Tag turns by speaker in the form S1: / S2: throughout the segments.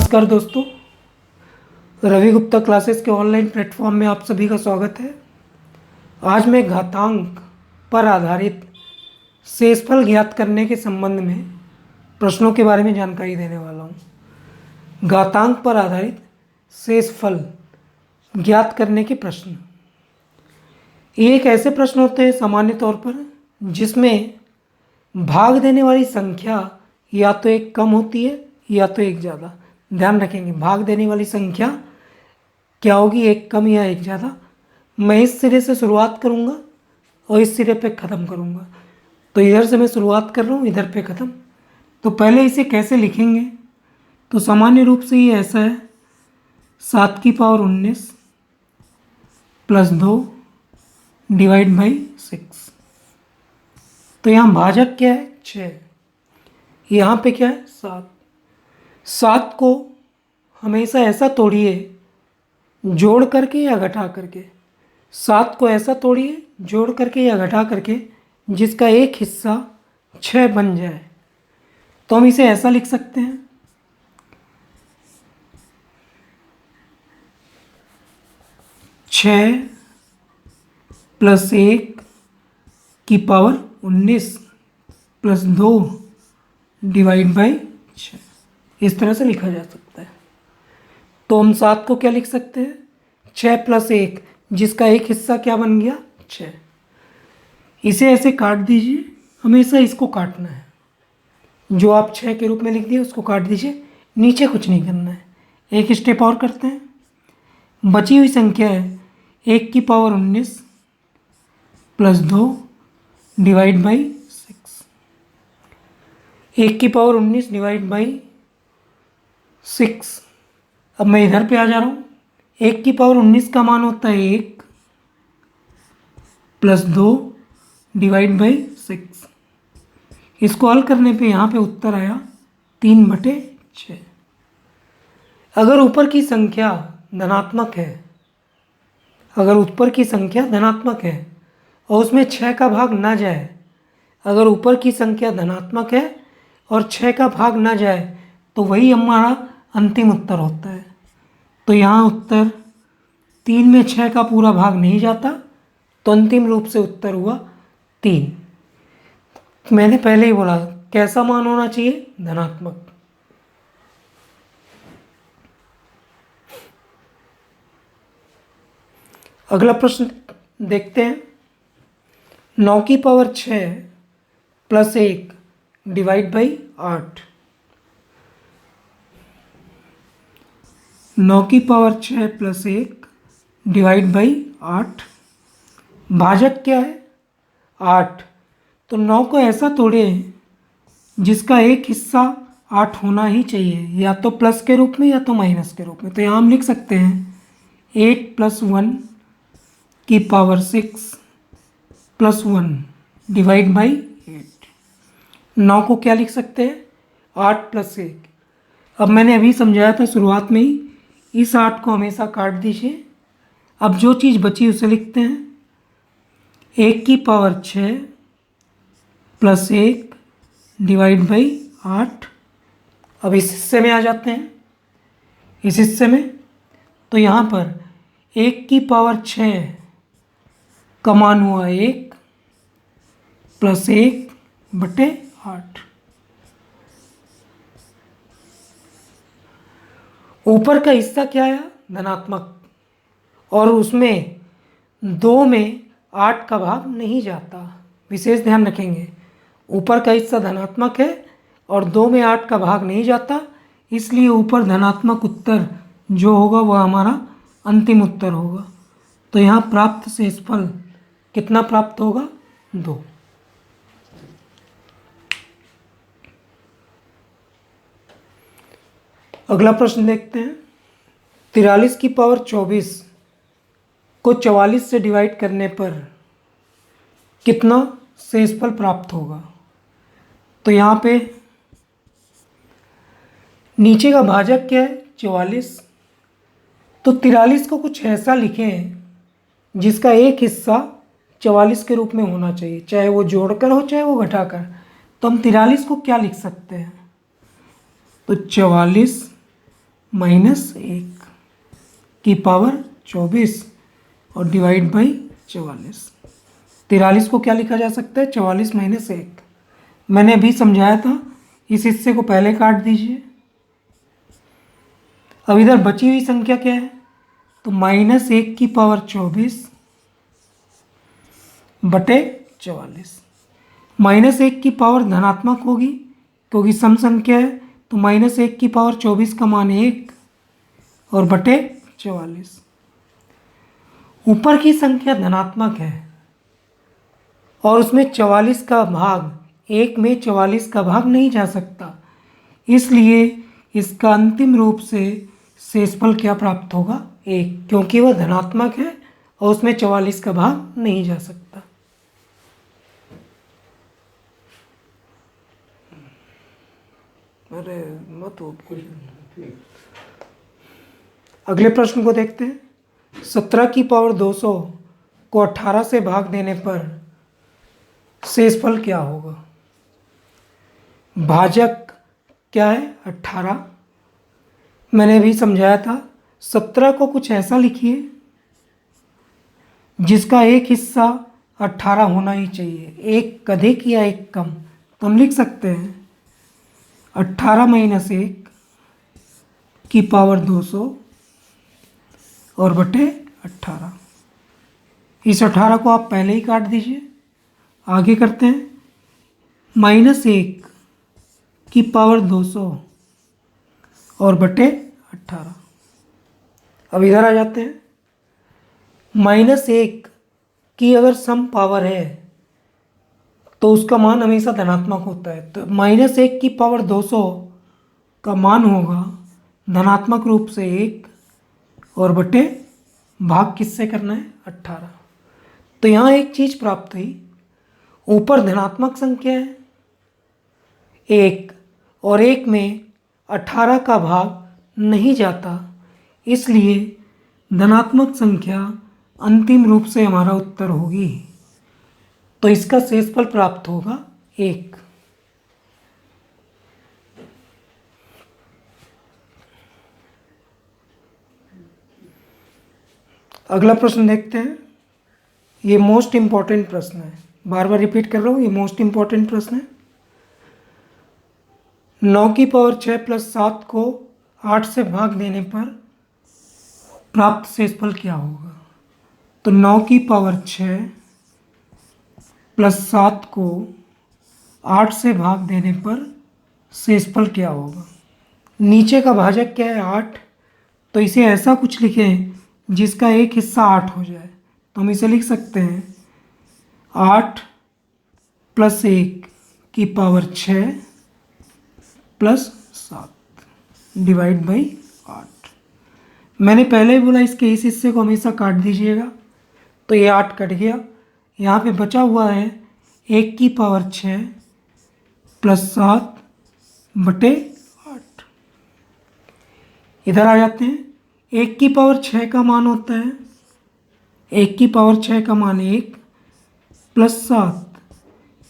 S1: नमस्कार दोस्तों, रवि गुप्ता क्लासेस के ऑनलाइन प्लेटफॉर्म में आप सभी का स्वागत है। आज मैं घातांक पर आधारित शेषफल ज्ञात करने के संबंध में प्रश्नों के बारे में जानकारी देने वाला हूँ। घातांक पर आधारित शेषफल ज्ञात करने के प्रश्न, ये एक ऐसे प्रश्न होते हैं सामान्य तौर पर जिसमें भाग देने वाली संख्या या तो एक कम होती है या तो एक ज़्यादा। ध्यान रखेंगे, भाग देने वाली संख्या क्या होगी, एक कम या एक ज़्यादा। मैं इस सिरे से शुरुआत करूँगा और इस सिरे पे ख़त्म करूँगा। तो इधर से मैं शुरुआत कर रहा हूँ, इधर पे ख़त्म। तो पहले इसे कैसे लिखेंगे, तो सामान्य रूप से ये ऐसा है, 7 की पावर 19 प्लस 2 डिवाइड बाई 6। तो यहाँ भाजक क्या है, 6, यहाँ पे क्या है, 7। 7 को हमेशा ऐसा तोड़िए जोड़ करके या घटा करके। 7 को ऐसा तोड़िए जोड़ करके या घटा करके जिसका एक हिस्सा 6 बन जाए। तो हम इसे ऐसा लिख सकते हैं, 6 प्लस 1 की पावर 19 प्लस 2 डिवाइड बाई 6। इस तरह से लिखा जा सकता है। तो हम 7 को क्या लिख सकते हैं, 6 प्लस 1 जिसका एक हिस्सा क्या बन गया, 6। इसे ऐसे काट दीजिए, हमेशा इसको काटना है। जो आप 6 के रूप में लिख दिए उसको काट दीजिए, नीचे कुछ नहीं करना है। एक स्टेप और करते हैं। बची हुई संख्या है 1 की पावर 19 प्लस 2 डिवाइड बाई 6। 1 की पावर 19 डिवाइड बाई 6। अब मैं इधर पे आ जा रहा हूँ। 1 की पावर 19 का मान होता है 1 प्लस 2 डिवाइड बाई 6। इसको हल करने पे यहाँ पे उत्तर आया 3/6। अगर ऊपर की संख्या धनात्मक है, अगर ऊपर की संख्या धनात्मक है और उसमें 6 का भाग ना जाए, अगर ऊपर की संख्या धनात्मक है और 6 का भाग ना जाए तो वही हमारा अंतिम उत्तर होता है। तो यहाँ उत्तर 3 में 6 का पूरा भाग नहीं जाता, तो अंतिम रूप से उत्तर हुआ 3। मैंने पहले ही बोला कैसा मान होना चाहिए, धनात्मक। अगला प्रश्न देखते हैं। 9 की पावर 6 प्लस 1 डिवाइड बाई 8। 9 की पावर 6 प्लस 1 डिवाइड बाई 8। भाजक क्या है, 8। तो 9 को ऐसा तोड़े जिसका एक हिस्सा 8 होना ही चाहिए, या तो प्लस के रूप में या तो माइनस के रूप में। तो यहाँ हम लिख सकते हैं 8 प्लस 1 की पावर 6 प्लस 1 डिवाइड बाई 8। 9 को क्या लिख सकते हैं, 8 प्लस 1। अब मैंने अभी समझाया था शुरुआत में ही, इस 8 को हमेशा काट दीजिए। अब जो चीज़ बची उसे लिखते हैं, 1 की पावर 6 प्लस 1 डिवाइड बाई 8। अब इस हिस्से में आ जाते हैं, इस हिस्से में। तो यहाँ पर 1 की पावर 6 का मान हुआ 1 प्लस 1/8। ऊपर का हिस्सा क्या आया, धनात्मक, और उसमें 2 में 8 का भाग नहीं जाता। विशेष ध्यान रखेंगे, ऊपर का हिस्सा धनात्मक है और 2 में 8 का भाग नहीं जाता, इसलिए ऊपर धनात्मक उत्तर जो होगा वह हमारा अंतिम उत्तर होगा। तो यहाँ प्राप्त शेषफल कितना प्राप्त होगा, 2। अगला प्रश्न देखते हैं। 43 की पावर 24 को 44 से डिवाइड करने पर कितना शेषफल प्राप्त होगा। तो यहाँ पे नीचे का भाजक क्या है, 44। तो 43 को कुछ ऐसा लिखें जिसका एक हिस्सा 44 के रूप में होना चाहिए, चाहे वो जोड़कर हो चाहे वो घटाकर। तो हम 43 को क्या लिख सकते हैं, तो 44 -1 की पावर 24 और डिवाइड बाई 44। 43 को क्या लिखा जा सकता है? 44 - 1। मैंने अभी समझाया था, इस हिस्से को पहले काट दीजिए। अब इधर बची हुई संख्या क्या है? तो -1 की पावर 24 बटे 44। -1 की पावर धनात्मक होगी क्योंकि सम संख्या है, तो -1 की पावर 24 का मान 1 और बटे 44। ऊपर की संख्या धनात्मक है और उसमें 44 का भाग, 1 में 44 का भाग नहीं जा सकता, इसलिए इसका अंतिम रूप से शेषफल क्या प्राप्त होगा? 1, क्योंकि वह धनात्मक है और उसमें 44 का भाग नहीं जा सकता। अरे मत हो। अगले प्रश्न को देखते हैं। 17 की पावर 200 को 18 से भाग देने पर शेषफल क्या होगा? भाजक क्या है? 18। मैंने भी समझाया था। 17 को कुछ ऐसा लिखिए जिसका एक हिस्सा 18 होना ही चाहिए, एक अधिक या एक कम। तो हम लिख सकते हैं 18 - 1 की पावर 200 और बटे 18। इस 18 को आप पहले ही काट दीजिए। आगे करते हैं। -1 की पावर 200 और बटे 18। अब इधर आ जाते हैं। -1 की अगर सम पावर है तो उसका मान हमेशा धनात्मक होता है, तो -1 की पावर 200 का मान होगा धनात्मक रूप से 1 और बटे भाग किससे करना है? 18। तो यहाँ एक चीज़ प्राप्त हुई, ऊपर धनात्मक संख्या है 1 और 1 में 18 का भाग नहीं जाता, इसलिए धनात्मक संख्या अंतिम रूप से हमारा उत्तर होगी। तो इसका शेषफल प्राप्त होगा 1। अगला प्रश्न देखते हैं। ये मोस्ट इम्पॉर्टेंट प्रश्न है, बार बार रिपीट कर रहा हूँ, ये मोस्ट इम्पॉर्टेंट प्रश्न है। 9 की पावर 6 + 7 को 8 से भाग देने पर प्राप्त शेषफल क्या होगा? तो 9 की पावर 6 + 7 को 8 से भाग देने पर शेषफल क्या होगा? नीचे का भाजक क्या है? 8। तो इसे ऐसा कुछ लिखें जिसका एक हिस्सा 8 हो जाए। तो हम इसे लिख सकते हैं 8 + 1 की पावर 6 + 7 डिवाइड बाई 8। मैंने पहले ही बोला इसके इस हिस्से को हमेशा काट दीजिएगा, तो ये 8 कट गया। यहाँ पे बचा हुआ है 1 की पावर 6 + 7 बटे 8। इधर आ जाते हैं। 1 की पावर 6 का मान होता है, 1 की पावर 6 का मान 1 + 7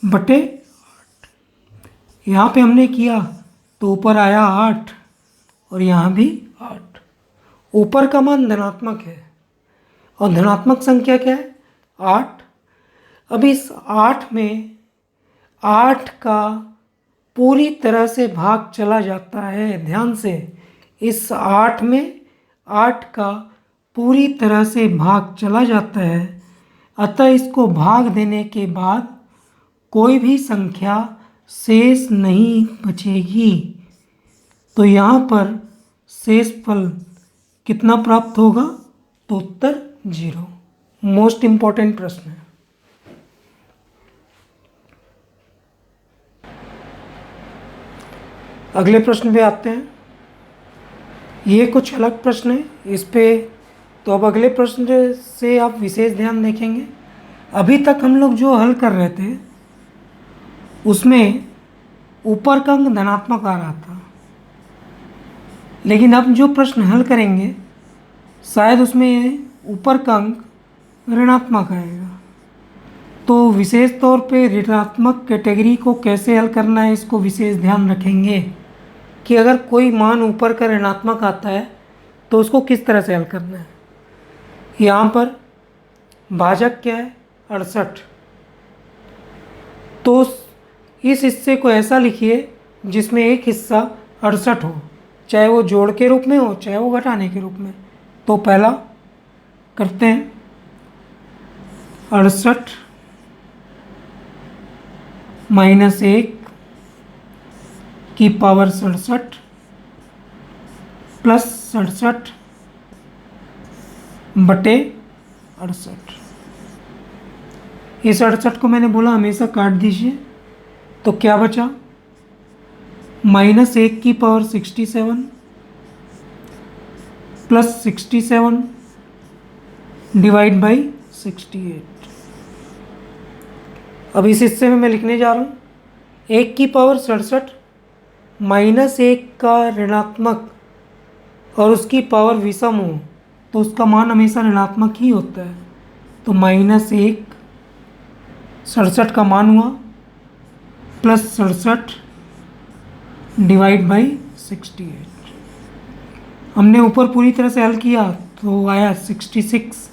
S1: बटे 8। यहाँ पे हमने किया तो ऊपर आया 8 और यहाँ भी 8। ऊपर का मान धनात्मक है और धनात्मक संख्या क्या है? 8। अब इस 8 में 8 का पूरी तरह से भाग चला जाता है। ध्यान से, इस 8 में 8 का पूरी तरह से भाग चला जाता है, अतः इसको भाग देने के बाद कोई भी संख्या शेष नहीं बचेगी। तो यहाँ पर शेषफल कितना प्राप्त होगा? तो उत्तर 0। मोस्ट इम्पॉर्टेंट प्रश्न है। अगले प्रश्न पे आते हैं। ये कुछ अलग प्रश्न है, इस पे तो अब अगले प्रश्न से आप विशेष ध्यान देखेंगे। अभी तक हम लोग जो हल कर रहे थे उसमें ऊपर का अंक धनात्मक आ रहा था, लेकिन अब जो प्रश्न हल करेंगे शायद उसमें ऊपर का अंक ऋणात्मक आएगा। तो विशेष तौर पे ऋणात्मक कैटेगरी को कैसे हल करना है इसको विशेष ध्यान रखेंगे। कि अगर कोई मान ऊपर का ऋणात्मक आता है तो उसको किस तरह से हल करना है। यहाँ पर भाजक क्या है 68, तो इस हिस्से को ऐसा लिखिए जिसमें एक हिस्सा 68 हो, चाहे वो जोड़ के रूप में हो चाहे वो घटाने के रूप में। तो पहला करते हैं 68 माइनस 1 की पावर 67 प्लस 67 बटे 68। इस 68 को मैंने बोला हमेशा काट दीजिए, तो क्या बचा माइनस 1 की पावर 67 प्लस 67 डिवाइड बाई 68। अब इस हिस्से में मैं लिखने जा रहा हूँ 1 की पावर 67 माइनस 1 का ऋणात्मक और उसकी पावर विषम हो तो उसका मान हमेशा ऋणात्मक ही होता है। तो माइनस 1 67 का मान हुआ प्लस 67 डिवाइड बाई 68। हमने ऊपर पूरी तरह से हल किया तो आया 66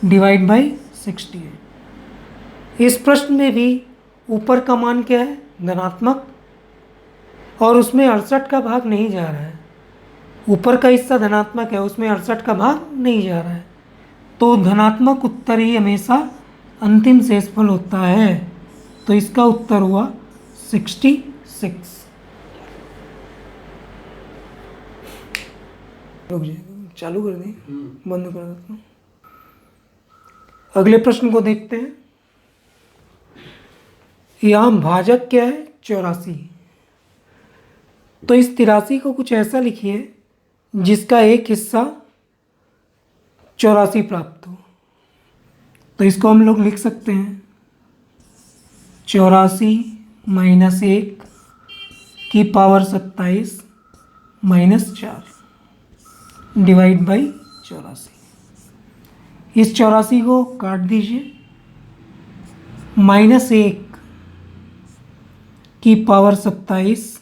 S1: डिवाइड बाई 68। इस प्रश्न में भी ऊपर का मान क्या है धनात्मक, और उसमें 68 का भाग नहीं जा रहा है। ऊपर का हिस्सा धनात्मक है, उसमें 68 का भाग नहीं जा रहा है, तो धनात्मक उत्तर ही हमेशा अंतिम शेषफल होता है। तो इसका उत्तर हुआ 66। रुक जाइए, चालू कर दें, बंद कर देता हूँ। अगले प्रश्न को देखते हैं। यहाँ भाजक क्या है 84, तो इस 83 को कुछ ऐसा लिखिए जिसका एक हिस्सा 84 प्राप्त हो। तो इसको हम लोग लिख सकते हैं 84 माइनस 1 की पावर 27 माइनस 4 डिवाइड बाई 84। इस 84 को काट दीजिए, माइनस 1 की पावर 27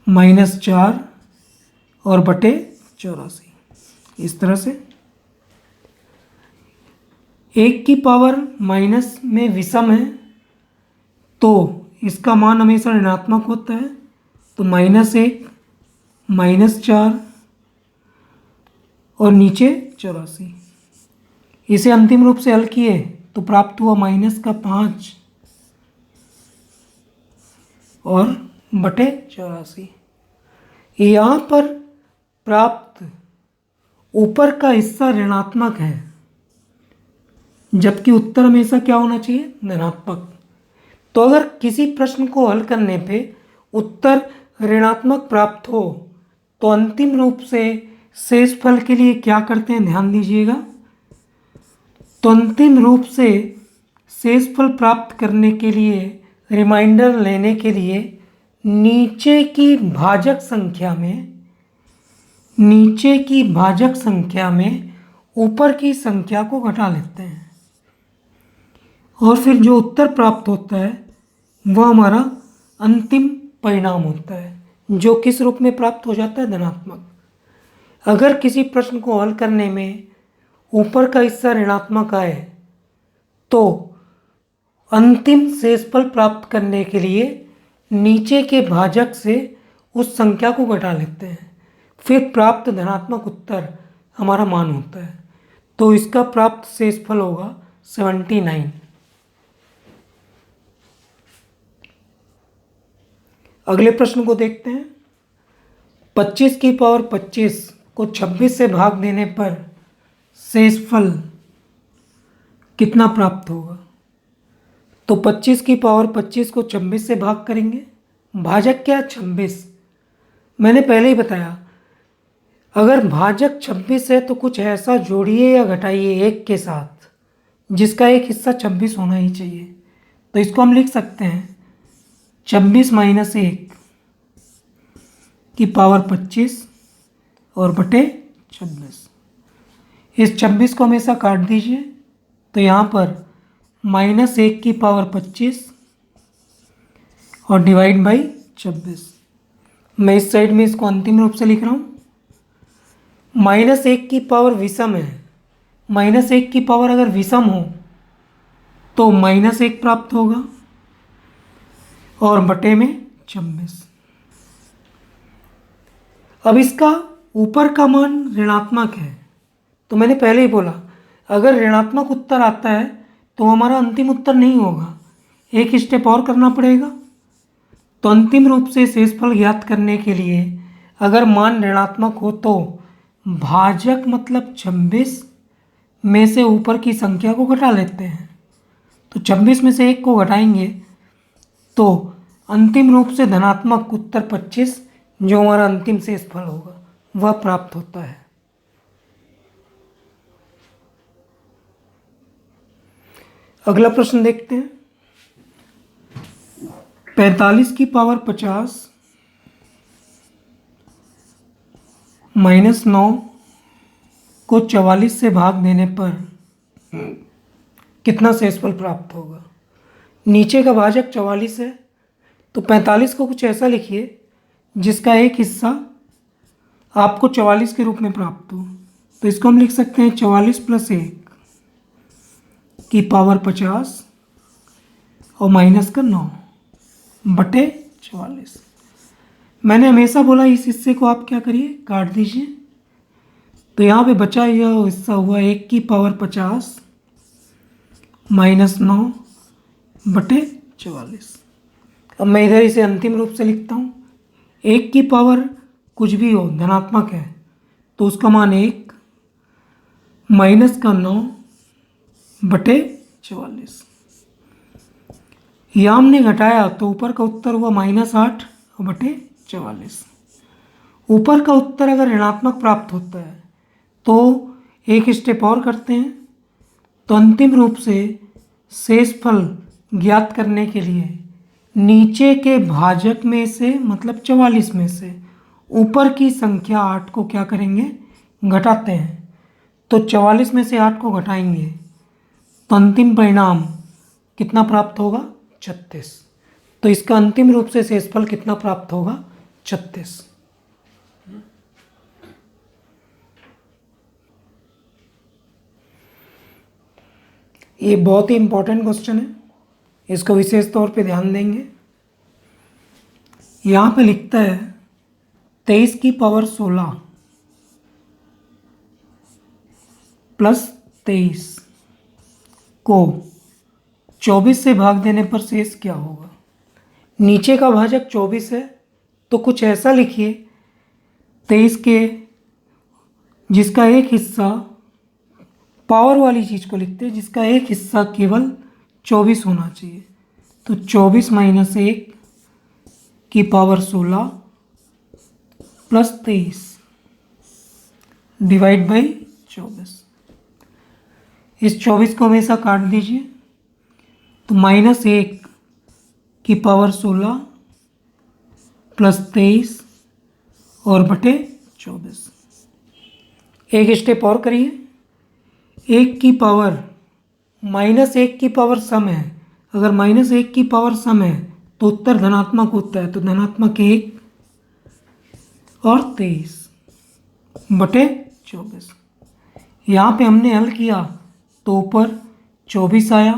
S1: माइनस 4 और बटे 84। इस तरह से 1 की पावर माइनस में विषम है तो इसका मान हमेशा ऋणात्मक होता है। तो माइनस 1 माइनस 4 और नीचे 84। इसे अंतिम रूप से हल किए तो प्राप्त हुआ माइनस का 5 और बटे 84। यहाँ पर प्राप्त ऊपर का हिस्सा ऋणात्मक है, जबकि उत्तर हमेशा क्या होना चाहिए धनात्मक। तो अगर किसी प्रश्न को हल करने पे उत्तर ऋणात्मक प्राप्त हो तो अंतिम रूप से शेषफल के लिए क्या करते हैं ध्यान दीजिएगा। तो अंतिम रूप से शेषफल प्राप्त करने के लिए रिमाइंडर लेने के लिए नीचे की भाजक संख्या में ऊपर की संख्या को घटा लेते हैं और फिर जो उत्तर प्राप्त होता है वह हमारा अंतिम परिणाम होता है, जो किस रूप में प्राप्त हो जाता है धनात्मक। अगर किसी प्रश्न को हल करने में ऊपर का हिस्सा ऋणात्मक आए तो अंतिम शेषफल प्राप्त करने के लिए नीचे के भाजक से उस संख्या को घटा लेते हैं, फिर प्राप्त धनात्मक उत्तर हमारा मान होता है। तो इसका प्राप्त शेषफल होगा 79। अगले प्रश्न को देखते हैं। 25 की पावर 25 को 26 से भाग देने पर शेषफल कितना प्राप्त होगा। तो 25 की पावर 25 को 26 से भाग करेंगे, भाजक क्या 26। मैंने पहले ही बताया अगर भाजक 26 है तो कुछ ऐसा जोड़िए या घटाइए एक के साथ जिसका एक हिस्सा 26 होना ही चाहिए। तो इसको हम लिख सकते हैं 26 माइनस 1 की पावर 25 और बटे 26। इस 26 को हमेशा काट दीजिए, तो यहाँ पर माइनस 1 की पावर 25 और डिवाइड बाई 26। मैं इस साइड में इसको अंतिम रूप से लिख रहा हूँ। -1 की पावर विषम है, -1 की पावर अगर विषम हो तो -1 प्राप्त होगा और बटे में 26। अब इसका ऊपर का मान ऋणात्मक है, तो मैंने पहले ही बोला अगर ऋणात्मक उत्तर आता है तो हमारा अंतिम उत्तर नहीं होगा, एक स्टेप और करना पड़ेगा। तो अंतिम रूप से शेषफल ज्ञात करने के लिए अगर मान ऋणात्मक हो तो भाजक मतलब 26 में से ऊपर की संख्या को घटा लेते हैं। तो 26 में से 1 को घटाएंगे तो अंतिम रूप से धनात्मक उत्तर 25 जो हमारा अंतिम शेषफल होगा वह प्राप्त होता है। अगला प्रश्न देखते हैं। 45 की पावर 50 -9 को 44 से भाग देने पर कितना शेषफल प्राप्त होगा। नीचे का भाजक 44 है तो 45 को कुछ ऐसा लिखिए जिसका एक हिस्सा आपको 44 के रूप में प्राप्त हो। तो इसको हम लिख सकते हैं 44 + 1 की पावर 50 और -9 बटे 44। मैंने हमेशा बोला इस हिस्से को आप क्या करिए, काट दीजिए। तो यहाँ पे बचा यह हिस्सा हुआ 1 की पावर 50 -9 बटे 44। अब मैं इधर इसे अंतिम रूप से लिखता हूँ। 1 की पावर कुछ भी हो धनात्मक है तो उसका मान 1 -9 बटे 44। यह हमने घटाया तो ऊपर का उत्तर हुआ -8 बटे 44। ऊपर का उत्तर अगर ऋणात्मक प्राप्त होता है तो एक स्टेप और करते हैं। तो अंतिम रूप से शेषफल ज्ञात करने के लिए नीचे के भाजक में से मतलब 44 में से ऊपर की संख्या 8 को क्या करेंगे, घटाते हैं। तो 44 में से 8 को घटाएंगे तो अंतिम परिणाम कितना प्राप्त होगा, 36। तो इसका अंतिम रूप से शेषफल कितना प्राप्त होगा, 36। ये बहुत ही इंपॉर्टेंट क्वेश्चन है, इसको विशेष तौर पे ध्यान देंगे। यहाँ पे लिखता है 23 की पावर 16 + 23 को 24 से भाग देने पर शेष क्या होगा। नीचे का भाजक 24 है तो कुछ ऐसा लिखिए 23 के जिसका एक हिस्सा पावर वाली चीज़ को लिखते हैं जिसका एक हिस्सा केवल 24 होना चाहिए। तो 24 - 1 की पावर 16 + 23 डिवाइड बाई 24। इस 24 को हमेशा काट दीजिए। तो -1 की पावर 16 + 23 और बटे 24। एक स्टेप और करिए। 1 की पावर -1 की पावर सम है, अगर -1 की पावर सम है तो उत्तर धनात्मक होता है। तो धनात्मक 1 और 23 बटे 24। यहाँ पे हमने हल किया तो ऊपर 24 आया।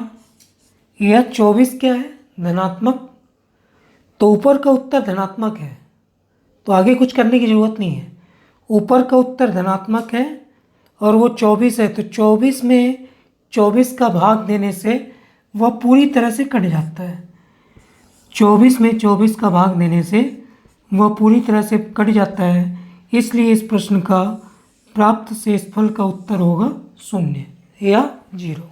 S1: यह 24 क्या है, धनात्मक। तो ऊपर का उत्तर धनात्मक है तो आगे कुछ करने की ज़रूरत नहीं है। ऊपर का उत्तर धनात्मक है और वो 24 है तो 24 में 24 का भाग देने से वह पूरी तरह से कट जाता है। 24 में 24 का भाग देने से वह पूरी तरह से कट जाता है। इसलिए इस प्रश्न का प्राप्त शेषफल का उत्तर होगा 0 या 0।